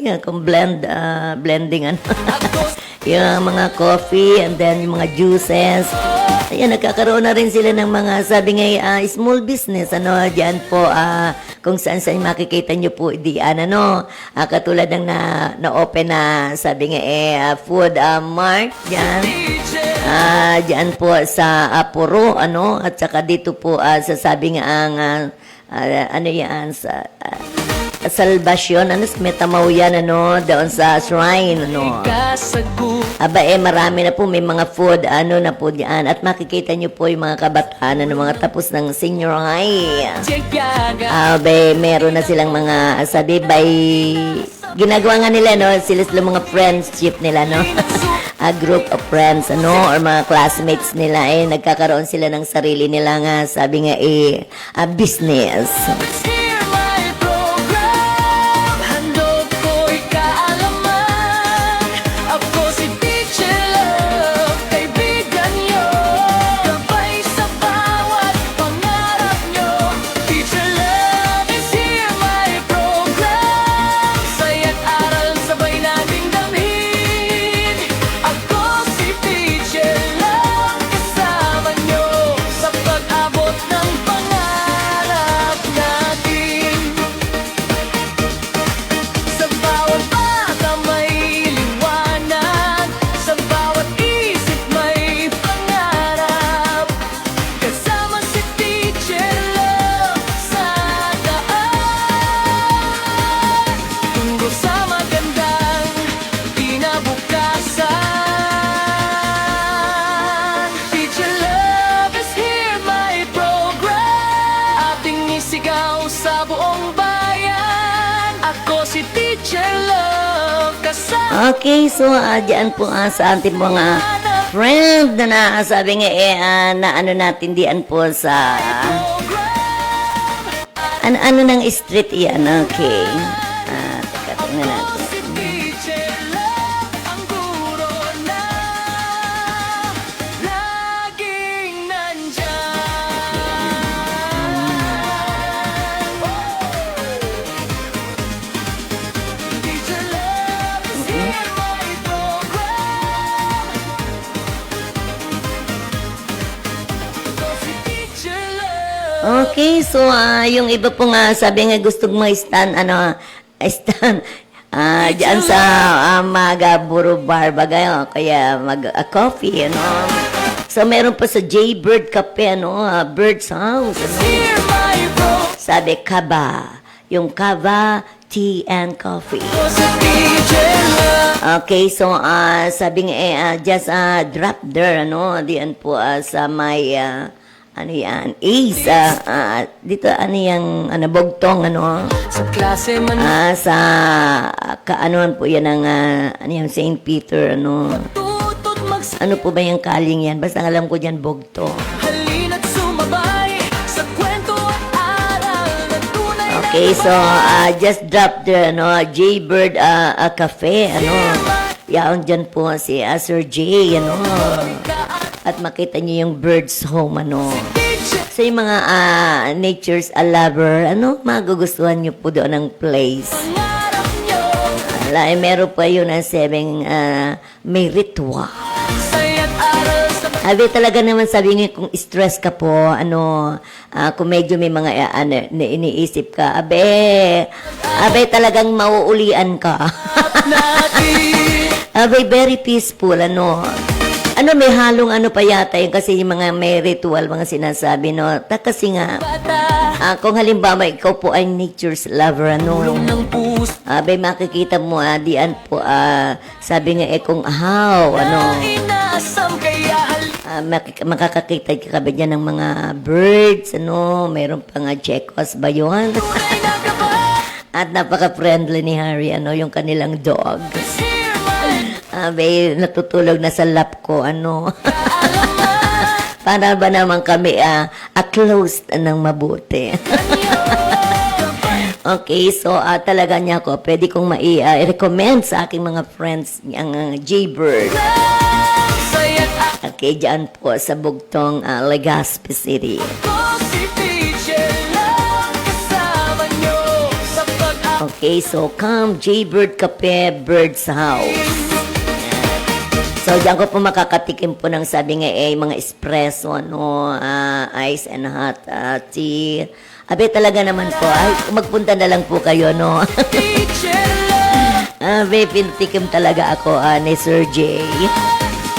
yan, kung blending, Ako yung mga coffee, and then yung mga juices. Ayan, nagkakaroon na rin sila ng mga, sabi nga, small business, dyan po, kung saan makikita nyo po, katulad ng na-open na, sabi nga, food mart, dyan. teacher Dyan po sa Puro, at saka dito po, sasabi nga ang, yan, sa, salbasyon, ano, sa Metamaw yan, ano, doon sa shrine, ano. Kasagu Aba, marami na po, may mga food, ano na po diyan. At makikita nyo po yung mga kabataan, ano, mga tapos ng senior high. Tiyaga Meron na silang mga, sabi, ginagawa nga nila, no, sila mga friendship nila, no. A group of friends, ano, or mga classmates nila, nagkakaroon sila ng sarili nila nga, sabi nga, business. Hear my program Handog ko'y kaalaman Ako si Teacher Love Kaibigan nyo Gabay sa bawat pangarap nyo Teacher Love is here my program Saya't aral sabay nating damhin Ako si Teacher Love Kasama nyo sa pag-abot ng pangarap natin Sa bawat bata may liwanag Sa bawat isip may pangarap Kasama si Teacher Love sa daan Tungo sa magandang kinabukasan Teacher Love is here, my program Ating isigaw sa buong bayan Ako si Teacher Love Kasama Okay, so diyan po sa ating mga friend na sabi nga na ano natin diyan po sa ano ng street yan, okay. Teka, tingnan natin. Si Teacher Love ang guro na laging nandyan Teacher Love is here, my program Ito si Teacher Love Okay, so yung iba po nga sabi nga gusto mag-stand stand diyan sa Magaburo Bar bagay kaya mag-coffee ano. So meron pa sa Jaybird Cafe ano, Bird's House ano. Here, my program Sabi kaba, yung kaba tea and coffee. Ito si Teacher Love Okay, so sabi nga just drop there ano, diyan po sa may ano yan, Ace, dito ano yung bugtong ano, Sa klase man sa kaanoan po yan ng ano yan, St. Peter ano, tutot ano po ba yung kaling yan, basta alam ko dyan bugtong. Halina't sumabay sa kwento at aral na tunay na Okay, so just drop there ano, Jaybird Cafe ano, yaon dyan po si Sir J ano, at makita niyo yung Bird's Home ano. Sa yung mga nature's a lover, ano, magugustuhan niyo po doon ang place. pangarap nyo Meron pa yun ang may ritual. Saya't aral sa Abi talaga naman sabi nga kung stress ka po, kung medyo may mga iniisip ka, abe talagang mauulian ka. natin Abe very peaceful, ano, may halong ano pa yata yun kasi yung mga may ritual, mga sinasabi, no? Kasi nga, bata kung halimbawa ikaw po ay nature's lover, ano, ng puso abe makikita mo, diyan po, sabi nga kung how, ano, Inaasam kaya makakakita ka ba dyan ng mga birds, ano, mayroon pa nga chekos ba yun? halay na ka ba At napaka-friendly ni Harry, ano, yung kanilang dog. Here, my Natutulog na sa lap ko, ano. Para ba naman kami closed ng mabuti. Okay, so talaga niya ako, pwede kong i-recommend sa aking mga friends ang Jaybird. Saya't Okay, dyan po sa Bugtong, Legazpi City. ako si Teacher Love Kasama nyo sa pag-abot Okay, so come Jaybird Cafe, Bird's House. So, diyan ko po makakatikim po ng sabi nga mga espresso, ano, ice and hot tea. Abe talaga naman po, ay, magpunta na lang po kayo, no? Teacher Love Abe, pintikim talaga ako ni Sir J.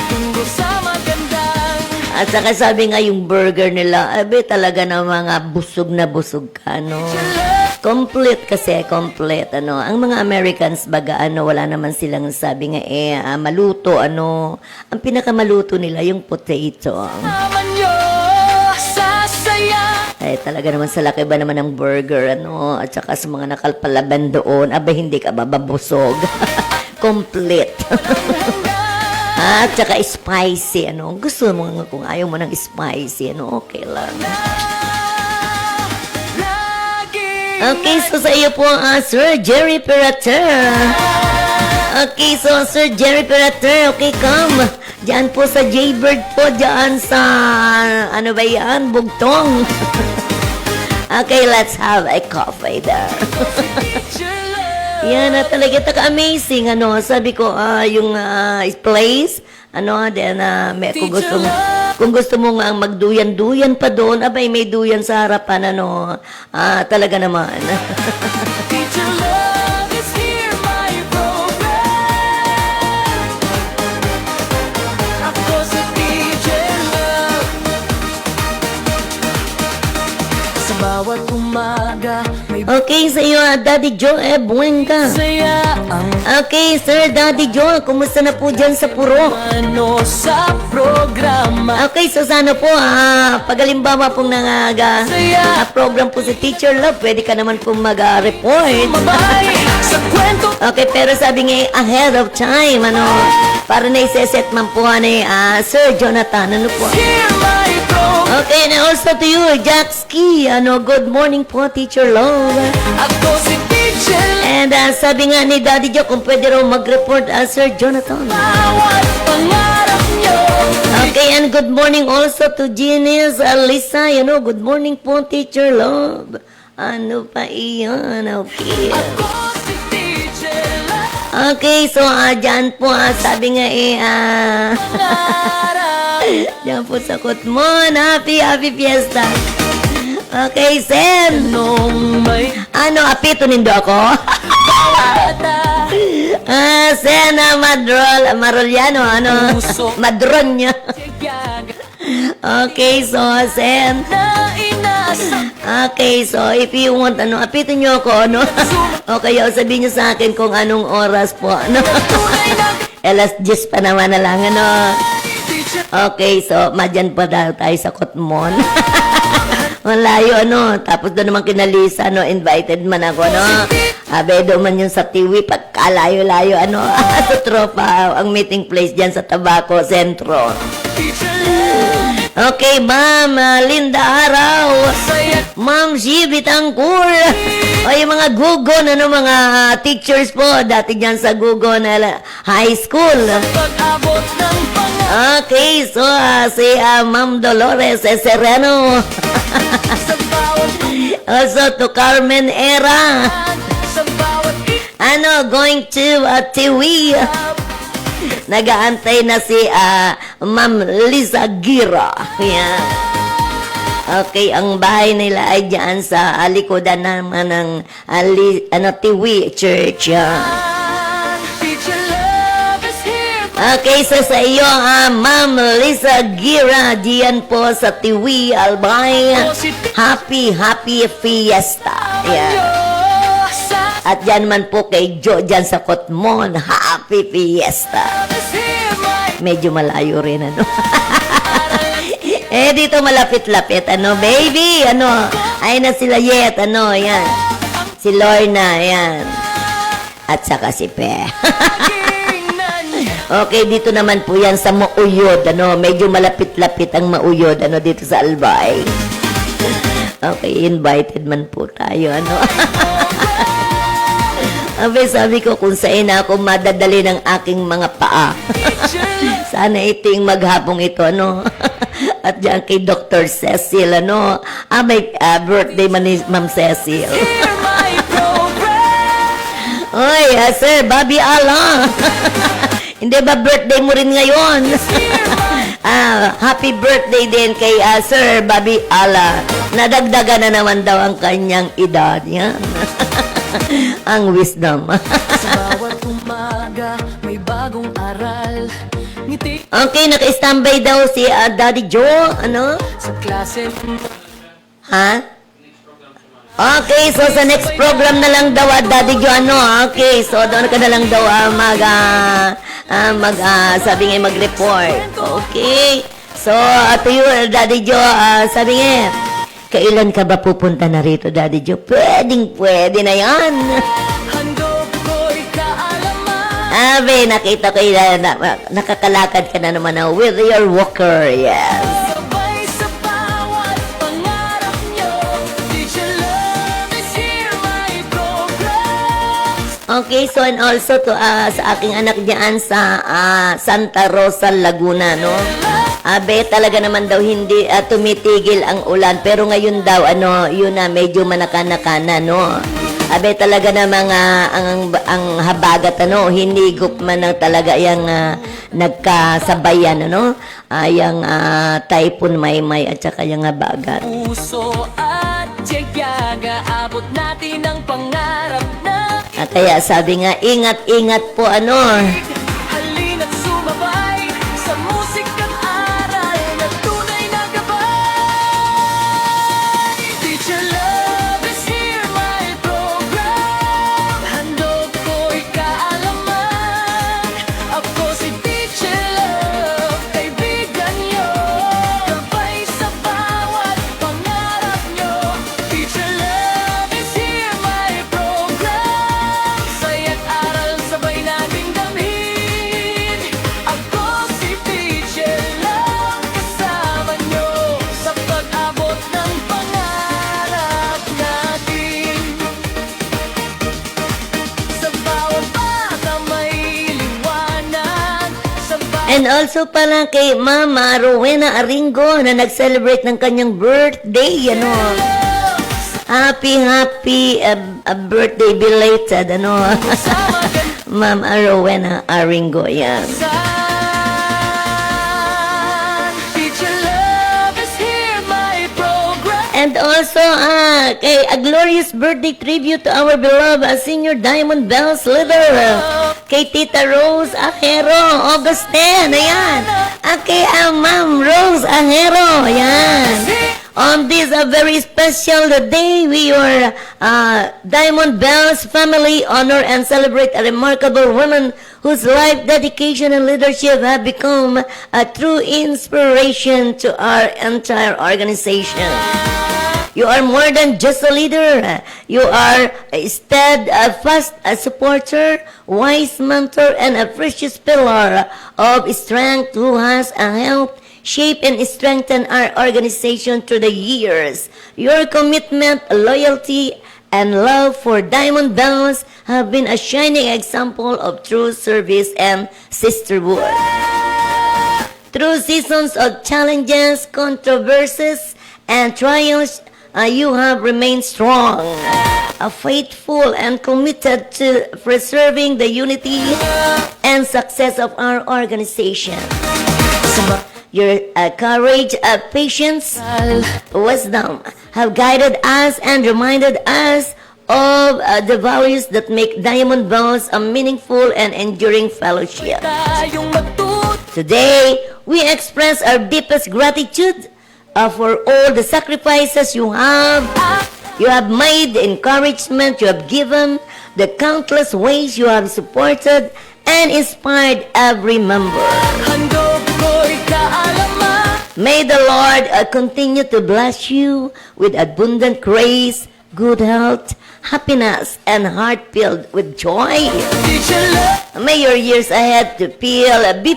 Tungo sa magandang At saka sabi nga yung burger nila, abe talaga na mga busog na busog ka, no? Complete kasi, complete, ano. Ang mga Americans, baga, ano, wala naman silang sabi nga, maluto, ano. Ang pinakamaluto nila, yung potato. Naman nyo sasaya. Ay, talaga naman sa laki ba naman ng burger, ano, at saka sa mga nakalpalaban doon, abay, hindi ka bababusog. Complete. At saka spicy, ano. Gusto mo nga kung ayaw mo ng spicy, ano, okay lang. Okay, so sa iyo po, Sir Jerry Perater. Okay, so Sir Jerry Perater, okay, come. Diyan po sa Jaybird po, diyan sa, ano ba yan, Bugtong. Okay, let's have a coffee there. Yan na talaga, taka-amazing, ano, sabi ko, yung place, ano, then, kung gusto mo nga magduyan-duyan pa doon, abay, may duyan sa harapan, ano, talaga naman. Teacher Love is here, my program. Ako si Teacher Love. Sa bawat umaga, may Okay, sa iyo, Daddy Joe, buweng saya ang Okay, Sir Daddy Joe, kumusta na po dyan sa puro? ano sa programa. Okay, so sana po, pagalimbawa pong program po si Teacher Love, pwede ka naman pong mag-report. Mabay sa kwento. Okay, pero sabi nga ahead of time, ano, para na iseset man po ni Sir Jonathan, ano po. Here, my program. Okay, and also to you, Jack Ski, ano, good morning po, Teacher Love. Ako si Teacher Love. And sabi nga ni Daddy Joe, kung pwede raw mag-report, Sir Jonathan. Bawat pangarap nyo. Okay, and good morning also to Genius Lisa. You know, good morning po, Teacher Love. Ano pa iyon? Okay. Ako si Teacher Love. Okay, so dyan po, sabi nga Pangarap. dyan po sa Kutmon. Happy Fiesta. Okay, Sen. Nung may Ano, apito nindo ako? bata. Sen, Marolyano, ano? Madron niya. Tiyaga Okay, so, Sen. na inasam. Okay, so if you want, ano, apitin nyo ako, ano? Okay, sabihin nyo sa akin kung anong oras po, ano? Tunay na Alas 10 pa naman na lang, ano? teacher. Okay, so, madyan pa daw tayo sa Kotmon. Malayo, ano? Tapos doon naman kinalisa, no? Invited man ako, no? Abedo man yun sa TV, pagkalayo-layo, ano? Sa tropa, ang meeting place dyan sa Tabaco Centro. Teacher Love. Okay, Ma'am Linda Araw. Saya Ma'am G. Bitangkur. O yung mga Gugon, ano, mga teachers po, dati dyan sa Gugon High School. pag-abot ng pangarap. Okay, so si Ma'am Dolores Sereno. Sa bawat Also to Carmen Era. sa bawat Ano, going to Tiwi. Nagaantay na si Ma'am Liza Gira. Yan. Okay, ang bahay nila ay dyan sa likodan naman ng Tiwi Church. Yan. Teacher Love is here. Okay, so sa iyo, Ma'am Liza Gira, diyan po sa Tiwi, Albay. Happy Fiesta. Yeah. At dyan man po kay Joe, dyan sa Kotmon, Happy Fiesta. Medyo malayo rin, ano. Dito malapit-lapit, ano, baby, ano. Ay na sila Yet, ano, yan. Si Lorna, yan. At saka si Pe. Okay, dito naman po yan sa Mauyod, ano, medyo malapit-lapit ang Mauyod, ano, dito sa Albay. Okay, invited man po tayo, ano. Sabi ko kung saan ako madadali ng aking mga paa. Sana ito yung maghapong ito, ano. At dyan kay Dr. Cecil, ano. May birthday man ni Ma'am Cecil. Oy, Sir Bobby Ala. Hindi ba birthday mo rin ngayon? Happy birthday din kay Sir Bobby Ala. Nadagdagan na naman daw ang kanyang edad. Yan. Ang wisdom. Sa bawat umaga, may bagong aral. Ngiti Okay, naka-standby daw si Daddy Joe. Ano? sa klase. Ha? Okay, so sa next program na lang daw, Daddy Jo, ano, okay, so doon ka na lang daw sabi nga mag-report. Okay, so to you, Daddy Jo, sabi nga, kailan ka ba pupunta na rito, Daddy Jo? Pwede na yan. Handog ko'y kaalaman. Abe, nakita ko yun, nakakalakad ka na naman with your walker, yes. Sabay sa bawat pangarap nyo. Teacher Love is here, my program. Okay, so and also to sa aking anak diyan sa Santa Rosa, Laguna, no? Abe, talaga naman daw hindi tumitigil ang ulan, pero ngayon daw yun na medyo manakanakana, no? Abe, talaga namang ang habagat, hinigop man ng talaga yung nagkasabayan, yung typhoon Maymay at saka yung habagat. Puso at tiyaga, abot natin ang pangarap na Kaya sabi nga, ingat-ingat po, halina't sumabay sa musika't aral na tunay na gabay. Teacher Love is here, my program. Handog ko'y kaalaman. Ako si Teacher Love, kaibigan nyo. Gabay sa bawat pangarap nyo. Teacher Love is here, my program. Saya't aral sabay nating damhin. Ako si Teacher Love, kasama nyo sa pag-abot ng pangarap natin. Sa bawat bata may liwanag. Sa bawat And also pala kay Mama Rowena Aringo na nag-celebrate ng kanyang birthday, Happy birthday belated, kasama ka Mama Rowena Aringo, yan. Teacher Love is here, my program. And also, kay a glorious birthday tribute to our beloved Senior Diamond Bells leader, kay Tita Rose Ajero, August 10, ayan. Kay Ma'am Rose Ajero, ayan. On this very special day, we your Diamond Bells family honor and celebrate a remarkable woman whose life, dedication, and leadership have become a true inspiration to our entire organization. You are more than just a leader. You are a steadfast supporter, wise mentor, and a precious pillar of strength who has helped shape and strengthen our organization through the years. Your commitment, loyalty, and love for Diamond Bells have been a shining example of true service and sisterhood. Through seasons of challenges, controversies, and trials, you have remained strong, faithful, and committed to preserving the unity and success of our organization. Your courage, patience, wisdom have guided us and reminded us of the values that make Diamond Bells a meaningful and enduring fellowship. Tayong matuto. Today, we express our deepest gratitude for all the sacrifices you have made, the encouragement you have given, the countless ways you have supported and inspired every member. Handog ko'y kaalaman. May the Lord continue to bless you with abundant grace, good health, happiness, and heart filled with joy. Teacher Love May your years ahead to be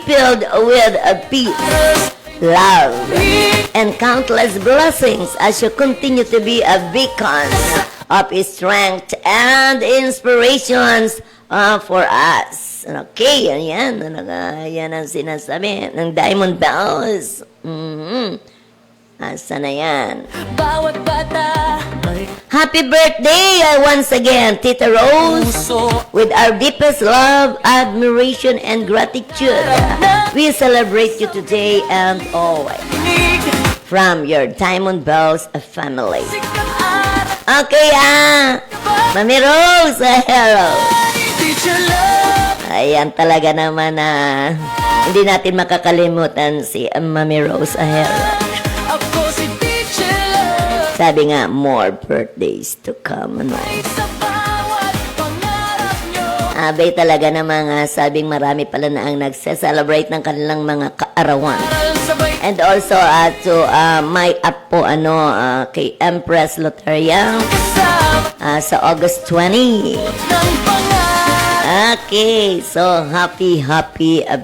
filled with peace, love, and countless blessings as you continue to be a beacon of strength and inspirations for us. Okay, yan ang sinasabi ng Diamond Bells. Asa na yan? bawat bata may Happy birthday once again, Tita Rose. puso. With our deepest love, admiration, and gratitude, we celebrate you today and always. Tinig, From your Diamond Bells family. sikap aral. Okay, Mami Rose, hello. Teacher Love Ayan talaga naman hindi natin makakalimutan si Mami Rose Ahero. ako si Teacher Love. Sabi nga, more birthdays to come. Ano? Sa bawat pangarap nyo. Abay talaga na mga sabing marami pala na ang nagse-celebrate ng kanilang mga kaarawan. Aral sabay And also to my up po kay Empress Loteria kasama sa August 20. ng pangarap. Okay, so happy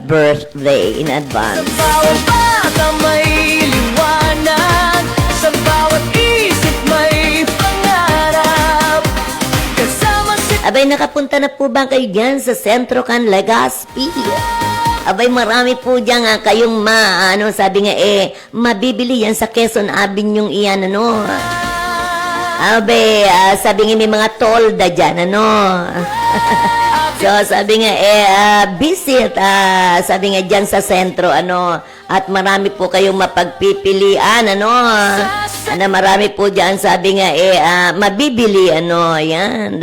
birthday in advance. Bawat bata may liwanag, sa bawat isip may pangarap. Kasama si Abay, nakapunta na po ba kayo dyan sa Sentro Can Legazpi? Abay, marami po dyan kayong sabi nga mabibili yan sa Quezon Avenue iyan, ano. Abay, sabi nga may mga tolda dyan, ano. So, sabi nga, visit, sabi nga dyan sa sentro, ano, at marami po kayong mapagpipilian, ano, marami po dyan, sabi nga, mabibili, ano, yan,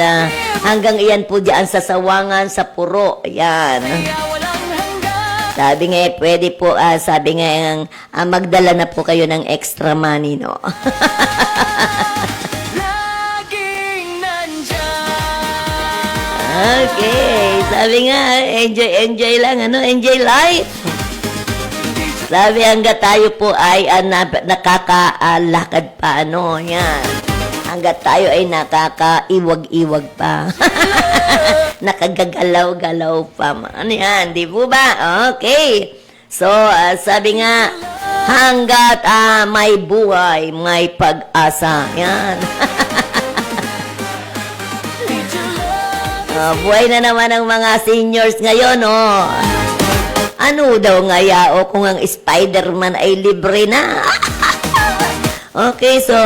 hanggang iyan po dyan sa Sawangan, sa Puro, yan. walang hanggan. Sabi nga, pwede po, sabi nga, magdala na po kayo ng extra money, no. Laging nandyan. Okay, sabi nga, enjoy lang, ano, enjoy life. Sabi hanggat tayo po ay nakakalakad pa, ano, yan. Hanggat tayo ay nakakaiwag-iwag pa. Nakagagalaw-galaw pa. Ano yan, di po ba? Okay. So, sabi nga, hanggat may buhay, may pag-asa. Yan. Buhay na naman ang mga seniors ngayon, oh. Ano daw nga yao kung ang Spider-Man ay libre na? Okay, so,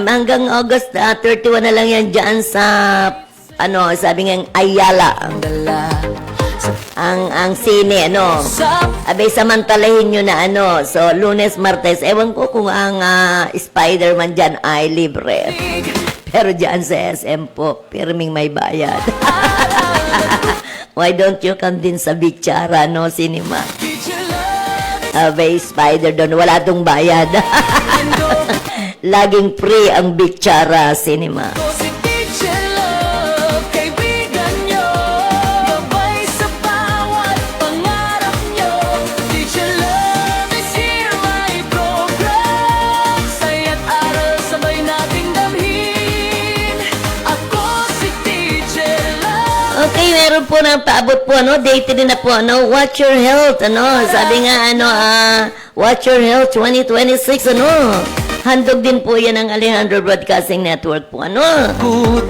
hanggang August 31 na lang yan dyan sa, sabi nga, Ayala. Dala Ang sine, ano. sa Abay, samantalahin nyo na, So, Lunes, Martes, ewan ko kung ang Spider-Man dyan ay libre. Pero dyan sa SM po, pirming may bayad. Why don't you come din sa Bichara, no, cinema? Abay, Spider doon, wala tong bayad. Laging free ang Bichara cinema. si Teacher Love, kaibigan nyo. Gabay sa bawat pangarap nyo. Teacher Love is here, my program. Saya't aral sabay nating damhin. Ako si Teacher Love. Okay, meron po ng paabot po, date din na po, Watch Your Health, sabi nga, Watch Your Health 2026, handog din po yan ng Alejandro Broadcasting Network po,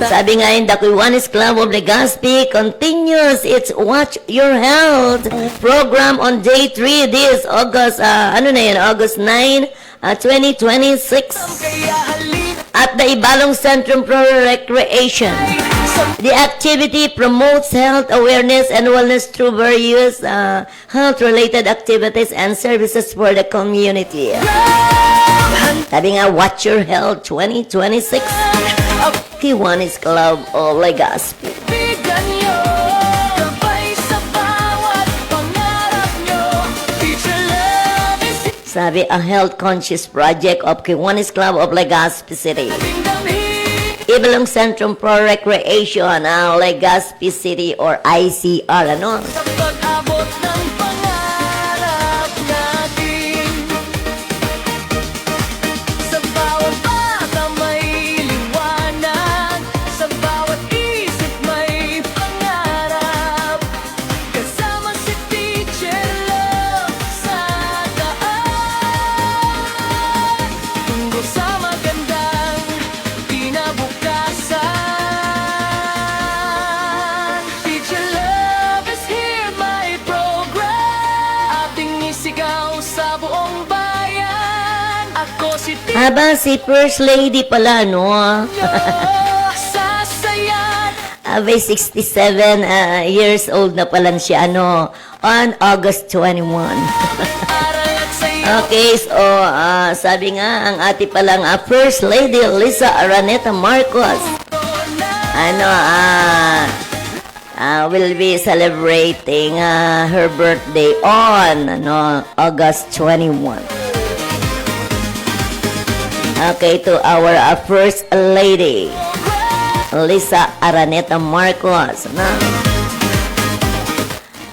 sabi nga yun, the Kiwanis Club of Legazpi continues its Watch Your Health program on day 3 this August, August 9, 2026 Kaya halina at the Ibalong Centrum Pro Recreation. The activity promotes health awareness and wellness through various health-related activities and services for the community. Sabi nga, Watch Your Health 2026, Kiwanis Club of Legazpi. Kaibigan nyo. Gabay sa bawat pangarap nyo. Teacher Love is Sabi, a health-conscious project of Kiwanis Club of Legazpi City. here, damhin. Ibalong Centrum Pro Recreation, Legazpi City or ICR, Sa pag-abot ng pangarap natin. Sa bawat bata may liwanag, sa bawat isip may pangarap. Kasama si Teacher Love sa daan. Tungo sa magandang kinabukasan. Teacher Love is here, my program. Ating isigaw sa buong bayan. Ako si Teacher Aba, si First Lady pala, sasayan. Abay, 67 years old na pala siya, on August 21. Aral at sayo. Okay, so, sabi nga, ang ati palang First Lady Lisa Araneta Marcos, will be celebrating her birthday on, August 21. Okay, to our First Lady, Lisa Araneta Marcos.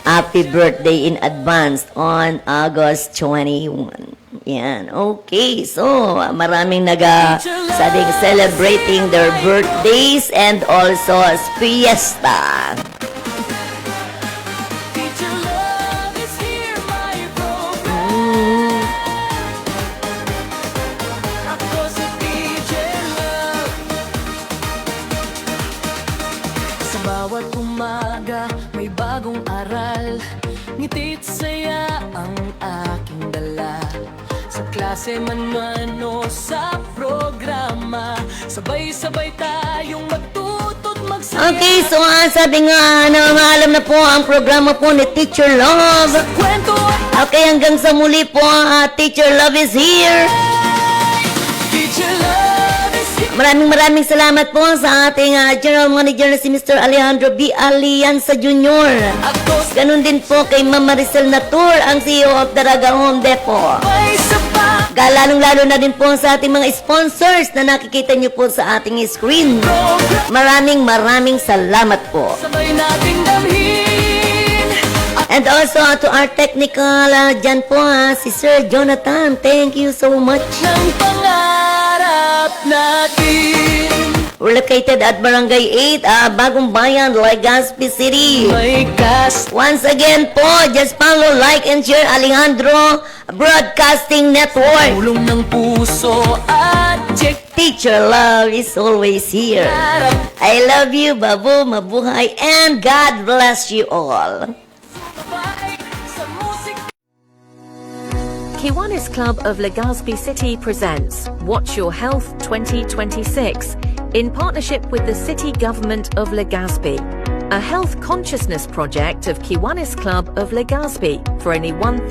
Happy birthday in advance on August 21. Yan, okay. So, maraming sabing celebrating their birthdays and also fiesta. Teacher Love is here, my program. Ako si Teacher Love. Sa bawat umaga, may bagong aral. Ngiti't saya ang aking dala. Sa klase man o sa programa, sabay-sabay tayong magtuto't magsaya. Okay, so sabi nga, alam na po ang programa po ni Teacher Love. Kwento at Okay, hanggang sa muli po, Teacher Love is here. Teacher Love is here. Maraming salamat po sa ating General Manager na si Mr. Alejandro B. Alianza Jr. Ako Ganun din po kay Ma'am Maricel Natur, ang CEO of Daraga Home Depot. sabay sa Lalong-lalo na din po sa ating mga sponsors na nakikita niyo po sa ating screen. Maraming salamat po. sabay nating damhin. And also to our technical, dyan po si Sir Jonathan. Thank you so much. Ng pangarap natin. We're located at Barangay 8, Bagong Bayan, Legazpi City. May gas Once again po, just follow, like, and share Alejandro Broadcasting Network. tulong ng puso at check Teacher Love is always here. I love you, Babu, mabuhay, and God bless you all. sa musik. Kiwanis Club of Legazpi City presents Watch Your Health 2026 in partnership with the City Government of Legazpi, a health consciousness project of Kiwanis Club of Legazpi for only 1,000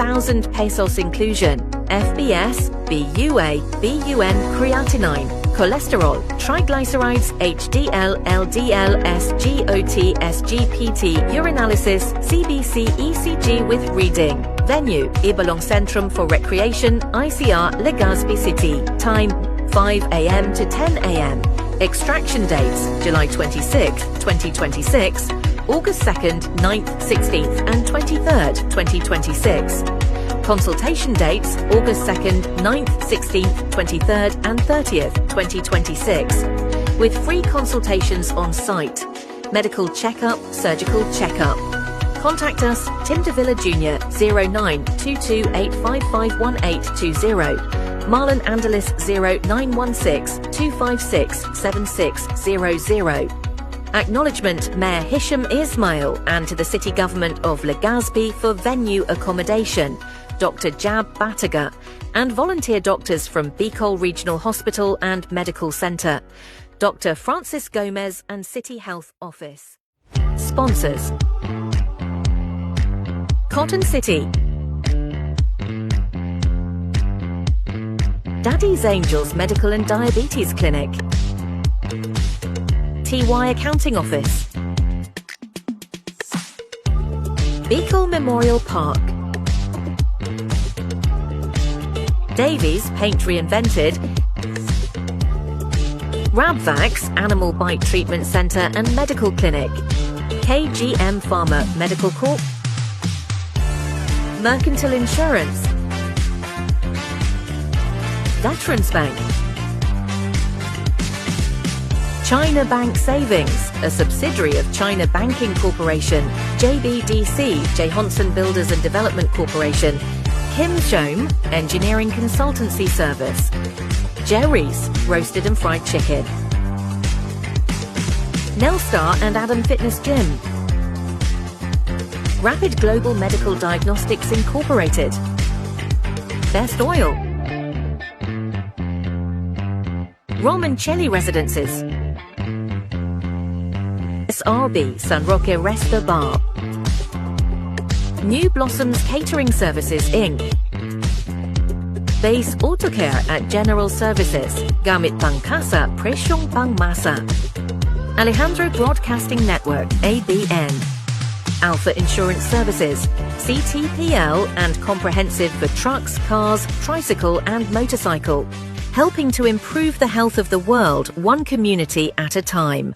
pesos inclusion, FBS, BUA, BUN creatinine, cholesterol, triglycerides, HDL, LDL, SGOT, SGPT, urinalysis, CBC, ECG with reading. Venue, Ibalong Centrum for Recreation, ICR, Legazpi City. Time, 5 a.m. to 10 a.m. Extraction dates, July 26, 2026, August 2nd, 9th, 16th and 23rd, 2026. Consultation dates, August 2nd, 9th, 16th, 23rd and 30th, 2026. With free consultations on site, medical checkup, surgical checkup. Contact us, Tim De Villa Jr. 092285551820. Marlon Angelis 0916-256-7600. Acknowledgement Mayor Hisham Ismail and to the City Government of Legazpi for venue accommodation, Dr. Jab Bataga, and volunteer doctors from Bicol Regional Hospital and Medical Centre, Dr. Francis Gomez and City Health Office. Sponsors: Cotton City, Daddy's Angels Medical and Diabetes Clinic, TY Accounting Office, Bicol Memorial Park, Davies Paint Reinvented, Rabvax Animal Bite Treatment Centre and Medical Clinic, KGM Pharma Medical Corp, Mercantile Insurance, Veterans Bank, China Bank Savings, a subsidiary of China Banking Corporation, JBDC, Johnson Builders and Development Corporation, Kim Shome, Engineering Consultancy Service, Jerry's, Roasted and Fried Chicken, Nelstar and Adam Fitness Gym, Rapid Global Medical Diagnostics Incorporated, Best Oil, Romancelli Residences, SRB San Roque Resta Bar, New Blossoms Catering Services Inc., Base Autocare at General Services, Gamit Pangkasa Presyong Pangmasa, Alejandro Broadcasting Network ABN, Alpha Insurance Services, CTPL and comprehensive for trucks, cars, tricycle and motorcycle, helping to improve the health of the world one community at a time.